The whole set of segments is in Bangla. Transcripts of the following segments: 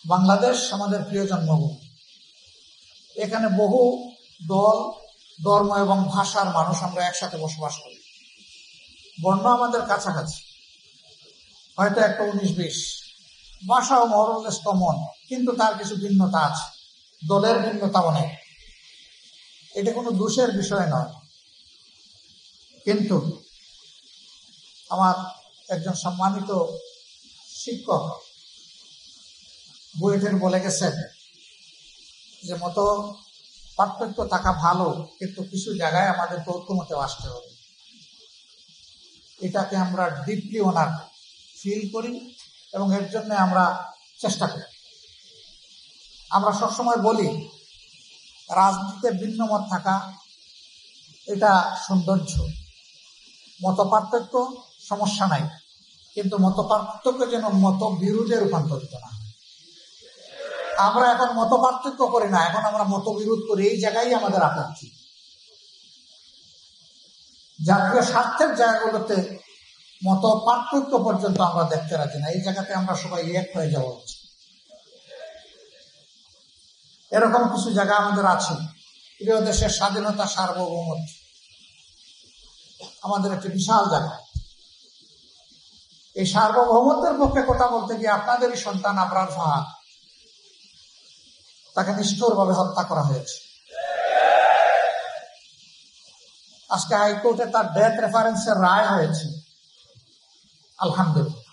বাংলাদেশ আমাদের প্রিয় জন্মভূমি। এখানে বহু দল, ধর্ম এবং ভাষার মানুষ আমরা একসাথে বসবাস করি। বর্ণ আমাদের কাছাকাছি, হয়তো একটা 19-20, ভাষাও মরলেস কমন, কিন্তু তার কিছু ভিন্নতা আছে, দলের ভিন্নতা অনেক। এটা কোনো দোষের বিষয় নয়। কিন্তু আমার একজন সম্মানিত শিক্ষক বুয়েটের বলে গেছেন যে মত পার্থক্য থাকা ভালো, কিন্তু কিছু জায়গায় আমাদের ঐক্যমতে আসতে হবে। এটাকে আমরা ডিপলি ওনার ফিল করি এবং এর জন্য আমরা চেষ্টা করি। আমরা সবসময় বলি রাজনীতিতে ভিন্ন মত থাকা এটা সৌন্দর্য, মত পার্থক্য সমস্যা নাই, কিন্তু মত পার্থক্য যেন মত বিরোধে রূপান্তরিত না হয়। আমরা এখন মত পার্থক্য করি না, এখন আমরা মত বিরোধ করি। এই জায়গায় আমাদের আপত্তি। জাতীয় স্বার্থের জায়গাগুলোতে মত পার্থক্য পর্যন্ত আমরা দেখতে রাজি না। এই জায়গাতে আমরা সবাই এক হয়ে যাওয়া উচিত। এরকম কিছু জায়গা আমাদের আছে। প্রিয় দেশের স্বাধীনতা, সার্বভৌমত্ব আমাদের একটি বিশাল জায়গা। এই সার্বভৌমত্বের পক্ষে কথা বলতে গিয়ে আপনাদেরই সন্তান আবরার ফাহাদ, তাকে নিষ্ঠুরভাবে হত্যা করা হয়েছে। আজকে হাইকোর্টে তার ডেথ রেফারেন্সের রায় হয়েছে, আলহামদুলিল্লাহ।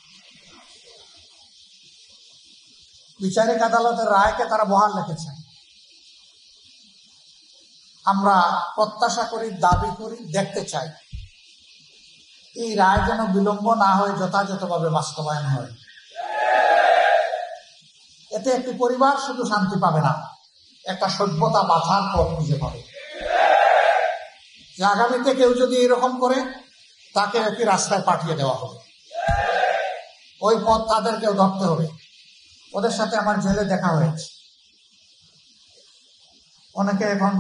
বিচারিক আদালতের রায়কে তারা বহাল রেখেছেন। আমরা প্রত্যাশা করি, দাবি করি, দেখতে চাই এই রায় যেন বিলম্ব না হয়ে যথাযথভাবে বাস্তবায়ন হয়। এতে একটি পরিবার শুধু শান্তি পাবে না, একটা সভ্যতা বাঁচার পথ খুঁজে পাবে। যে আগামীতে কেউ যদি এরকম করে, তাকে একটি রাস্তায় পাঠিয়ে দেওয়া হবে, ওই পথ তাদেরকেও ধরতে হবে। ওদের সাথে আমার জেলে দেখা হয়েছে। অনেকে এখন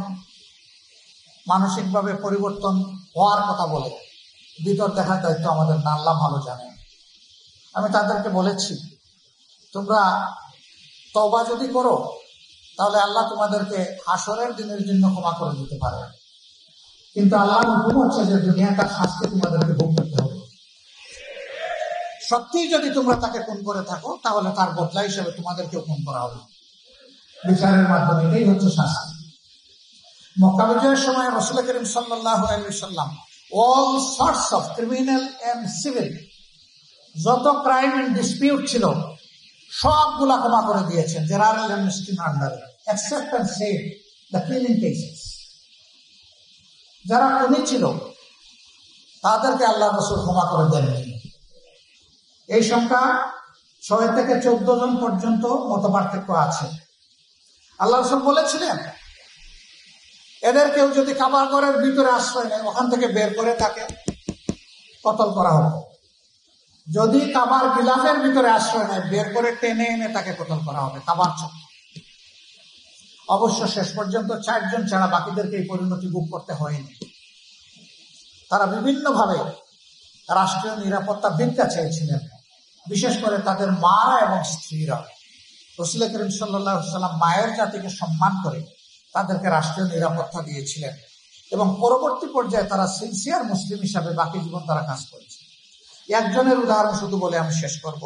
মানসিকভাবে পরিবর্তন হওয়ার কথা বলে, ভিতর দেখার দায়িত্ব আমাদের না, আল্লাহ ভালো জানেন। আমি তাদেরকে বলেছি, তোমরা তওবা যদি করো তাহলে আল্লাহ তোমাদেরকে হাসরের দিনের জন্য ক্ষমা করে দিতে পারে, কিন্তু আল্লাহর হুকুম হচ্ছে যে দুনিয়াটার শাস্তি তোমাদেরকে ভোগ করতে হবে। সত্যিই যদি তোমরা তাকে খুন করে থাকো, তাহলে তার বদলা হিসেবে তোমাদেরকেও খুন করা হবে বিচারের মাধ্যমে। এটাই হচ্ছে শাস্তি। মক্কা বিজয়ের সময় রাসূল করিম সাল্লাল্লাহু আলাইহি ওয়াসাল্লাম all sorts of criminal and civil, যত ক্রাইম এন্ড ডিসপিউট ছিল সবগুলা ক্ষমা করে দিয়েছেন জেনারেল অ্যামনেস্টির আন্ডারে, except and save the killing cases. যারা খুনি ছিল তাদেরকে আল্লাহ রাসূল ক্ষমা করে দেননি। এই সংখ্যা 6 থেকে 14 জন পর্যন্ত মতপার্থক্য আছে। আল্লাহ রাসূল বলেছিলেন, এদের কেউ যদি কাবাগরের ভিতরে আশ্রয় নেয়, ওখান থেকে বের করে তাকে কতল করা হবে। যদি কাবার গিলাফের ভিতরে আশ্রয় নেয়, বের করে টেনে এনে তাকে কতল করা হবে কাবার চক্র। অবশ্য শেষ পর্যন্ত 4 জন ছাড়া বাকিদেরকে এই পরিণতি ভোগ করতে হয়নি। তারা বিভিন্নভাবে রাষ্ট্রীয় নিরাপত্তা ভিক্ষা চেয়েছিলেন, বিশেষ করে তাদের মারা এবং স্ত্রীরা। রাসূল করিম সাল্লাল্লাহু আলাইহি ওয়াসাল্লাম মায়ের জাতিকে সম্মান করে তাদেরকে রাষ্ট্রীয় নিরাপত্তা দিয়েছিলেন এবং পরবর্তী পর্যায়ে তারা সিনসিয়ার মুসলিম হিসাবে বাকি জীবন তারা কাজ করেছে। একজনের উদাহরণ শুধু বলে আমি শেষ করব।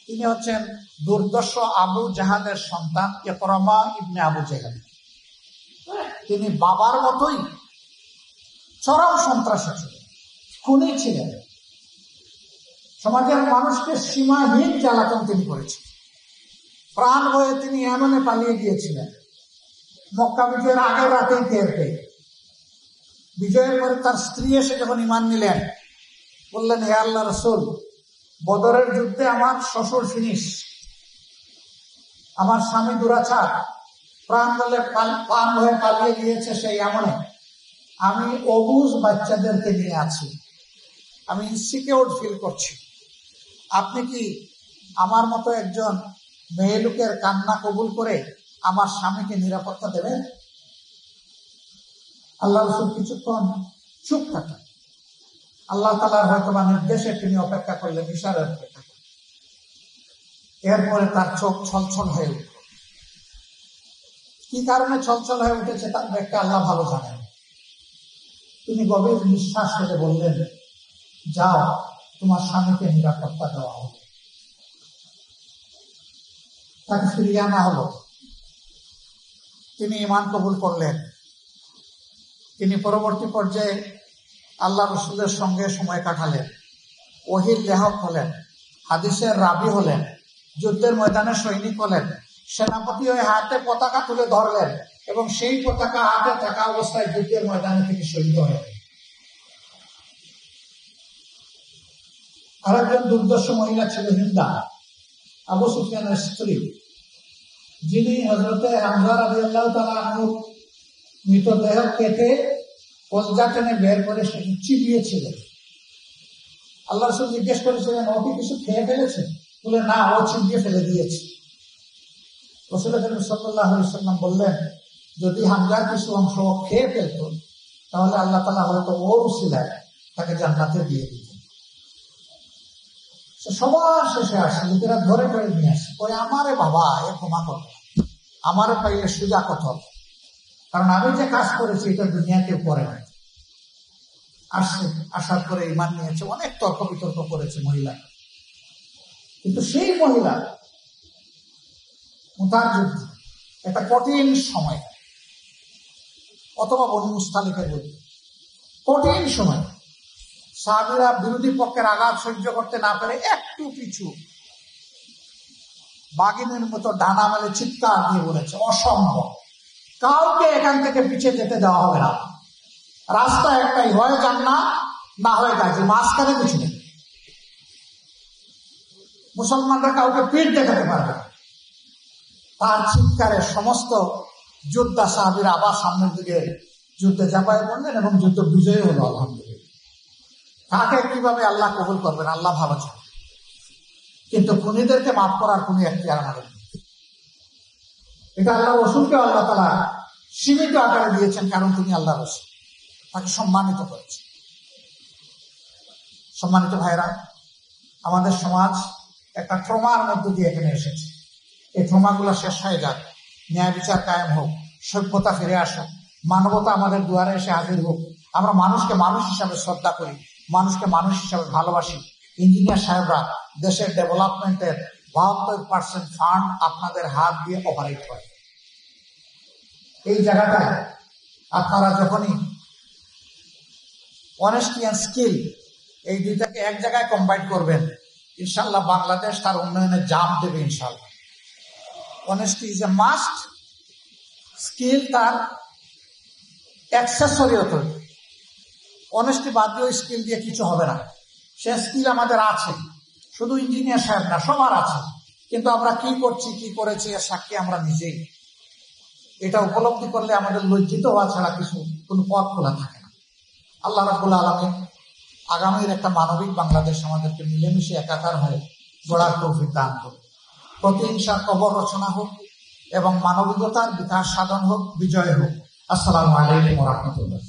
তিনি হচ্ছেন দুর্দর্শ আবু জাহালের সন্তান ইকরামা ইবনে আবু জাহাল। তিনি বাবার মতোই চরম সন্ত্রাসী ছিলেন, খুনি ছিলেন। সমাজের মানুষকে সীমাহীন জ্বালাতন তিনি করেছেন। প্রাণ ভয়ে তিনি ইয়েমেনে পালিয়ে গিয়েছিলেন। মক্কা বিজয়ের আগের রাতেই টের পেয়ে, বিজয়ের পরে তার স্ত্রী এসে যখন ঈমান নিলেন, বললেন, হে আল্লাহ রাসূল, বদরের যুদ্ধে আমার শ্বশুর ফিনিশ, আমার স্বামী দুরাচার, প্রাণ ভয়ে পালিয়ে গিয়েছে সেই আমনে। আমি অবুঝ বাচ্চাদেরকে নিয়ে আছি, আমি ইনসিকিউর ফিল করছি। আপনি কি আমার মতো একজন মেয়ে লোকের কান্না কবুল করে আমার স্বামীকে নিরাপত্তা দেবেন? আল্লাহ রাসূল কিছুক্ষণ চুপ থাকেন। আল্লাহ তাআলার হয়তো বা নির্দেশে তিনি অপেক্ষা করলেন, ইশারার অপেক্ষা করলেন। এরপরে তার চোখ ছলছল হয়ে উঠল। কি কারণে ছলছল হয়ে উঠেছে তার ব্যাখ্যা আল্লাহ ভালো জানেন। তিনি গভীর নিঃশ্বাস ফেলে বললেন, যাও, তোমার স্বামীকে নিরাপত্তা দেওয়া হবে। তাকে ফিরিয়ে আনা হলো। তিনি ঈমান কবুল করলেন। তিনি পরবর্তী পর্যায়ে আল্লাহ রসুলের সঙ্গে সময় কাটালেন, ওহীর লেখক হলেন, হাদিসের রাবি হলেন, যুদ্ধের ময়দানে সৈনিক হলেন, সেনাপতি হয়ে হাতে পতাকা তুলে ধরলেন এবং সেই পতাকা হাতে থাকা অবস্থায় যুদ্ধের ময়দানে তিনি শহীদ হলেন। আরেকজন দুর্দর্শ মহিলা ছিল হিন্দা, আবু সুফিয়ানের স্ত্রী, যিনি হযরতে হামজা রাদিয়াল্লাহু তাআলা আনহুর মৃতদেহ কেটে কলজা টেনে বের করে সেটি চিবিয়েছিলেন। আল্লাহ রাসূল জিজ্ঞেস করেছিলেন, ও কি কিছু খেয়ে ফেলেছে? বলে, না, ও চিবিয়ে ফেলে দিয়েছে। রাসূল সাল্লাল্লাহু আলাইহি ওয়াসাল্লাম বললেন, যদি হামজার কিছু অংশ খেয়ে ফেলত তাহলে আল্লাহ তাআলা হয়তো ওর উসিলায় তাকে জান্নাতে দিয়ে দিতেন। সবার শেষে আসে, লোকেরা ধরে ধরে নিয়ে আসে, ওই আমারে বাবা এ ক্ষমা করবে, আমারে পাইলে সোজা কথা, কারণ আমি যে কাজ করেছি এটা দুনিয়া কেউ করে নাই। আসছে, আসার পরে ঈমান নিয়েছে, অনেক তর্ক বিতর্ক করেছে মহিলা, কিন্তু সেই মহিলা মুতার যুদ্ধ একটা কঠিন সময়, অথবা বনু মুস্তালিকের যুদ্ধ, কঠিন সময়, সাহাবীরা বিরোধী পক্ষের আঘাত সহ্য করতে না পেরে একটু পিছু বাঘিনীর মতো ডানা মেলে চিৎকার দিয়ে বলেছে, অসম্ভব, কাউকে এখান থেকে পিছিয়ে যেতে দেওয়া হবে না, রাস্তা একটাই, হয় জান্নাত না হয় গাজী, মাঝখানে কিছু নেই। মুসলমানরা কাউকে পিঠ দেখাতে পারবে না। তার চিৎকারে সমস্ত যোদ্ধা সাহাবীরা আবার সামনের দিকে যুদ্ধে ঝাঁপায় পড়লেন এবং যুদ্ধ বিজয়ী হলো আলহামদুলিল্লাহ। কাকে কিভাবে আল্লাহ কবুল করবেন আল্লাহ ভালো জানেন, কিন্তু খুনিদেরকে মাফ করার কোন এখতিয়ার আমাদের নেই। এটা আল্লাহ রসুলকে আল্লাহ তাআলা সীমিত আকারে দিয়েছেন, কারণ তিনি আল্লাহ রসুল, তাকে সম্মানিত করেছেন। সম্মানিত ভাইরা, আমাদের সমাজ একটা ট্রমার মধ্য দিয়ে এখানে এসেছে। এই ট্রমাগুলো শেষ হয়ে যাক, ন্যায় বিচার কায়েম হোক, সভ্যতা ফিরে আসুক, মানবতা আমাদের দুয়ারে এসে হাজির হোক। আমরা মানুষকে মানুষ হিসাবে শ্রদ্ধা করি, মানুষকে মানুষ হিসাবে ভালোবাসি। ইঞ্জিনিয়ার সাহেবরা দেশের ডেভেলপমেন্টের 72% ফান্ড আপনাদের হাত দিয়ে অপারেট করে। এই জায়গাটায় আপনারা যখনই অনেস্টি অ্যান্ড স্কিল এই দুইটাকে এক জায়গায় কম্বাইন করবেন, ইনশাল্লাহ বাংলাদেশ তার উন্নয়নে জাম্প দেবে ইনশাল্লাহ। Honesty is a must, skill তার অ্যাক্সেসরি হতে। অনেস্টি বাদ দিয়ে স্কিল দিয়ে কিছু হবে না। সে স্কিল আমাদের আছে, শুধু ইঞ্জিনিয়ার সাহেব না, সবার আছে, কিন্তু আমরা কি করছি, কি করেছি এর সাক্ষী আমরা নিজেই। এটা উপলব্ধি করলে আমাদের লজ্জিত হওয়া ছাড়া কোনো পথ খোলা থাকে না। আল্লাহ রাব্বুল আলামিন আগামীর একটা মানবিক বাংলাদেশ আমাদেরকে মিলেমিশে একাকার হয়ে গড়ার তৌফিক দান করুন। প্রতিহিংসার কবর রচনা হোক এবং মানবিকতার বিকাশ সাধন হোক, বিজয় হোক। আসসালামু আলাইকুম ওয়া রাহমাতুল্লাহ।